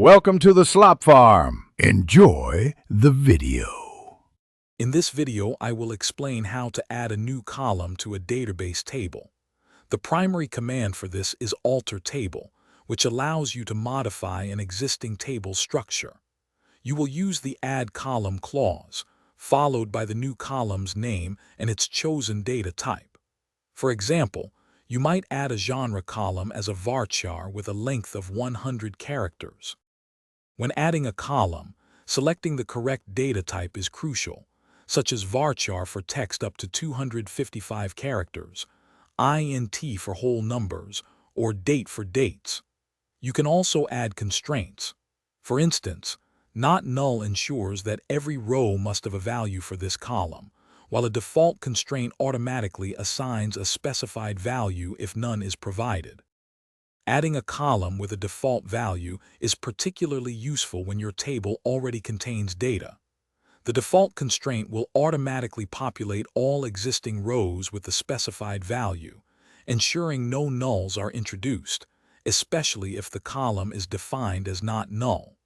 Welcome to the Slop Farm. Enjoy the video. In this video, I will explain how to add a new column to a database table. The primary command for this is alter table, which allows you to modify an existing table structure. You will use the add column clause, followed by the new column's name and its chosen data type. For example, you might add a genre column as a varchar with a length of 100 characters. When adding a column, selecting the correct data type is crucial, such as varchar for text up to 255 characters, int for whole numbers, or date for dates. You can also add constraints. For instance, not null ensures that every row must have a value for this column, while a default constraint automatically assigns a specified value if none is provided. Adding a column with a default value is particularly useful when your table already contains data. The default constraint will automatically populate all existing rows with the specified value, ensuring no nulls are introduced, especially if the column is defined as not null.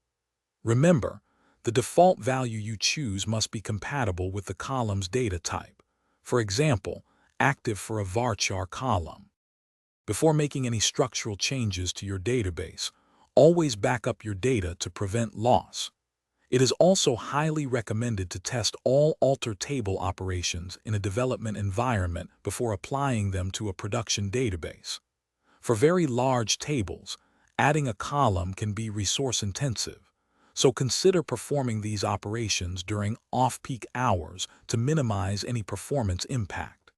Remember, the default value you choose must be compatible with the column's data type. For example, active for a varchar column. Before making any structural changes to your database, always back up your data to prevent loss. It is also highly recommended to test all alter table operations in a development environment before applying them to a production database. For very large tables, adding a column can be resource-intensive, so consider performing these operations during off-peak hours to minimize any performance impact.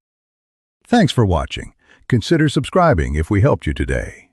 Thanks for watching. Consider subscribing if we helped you today.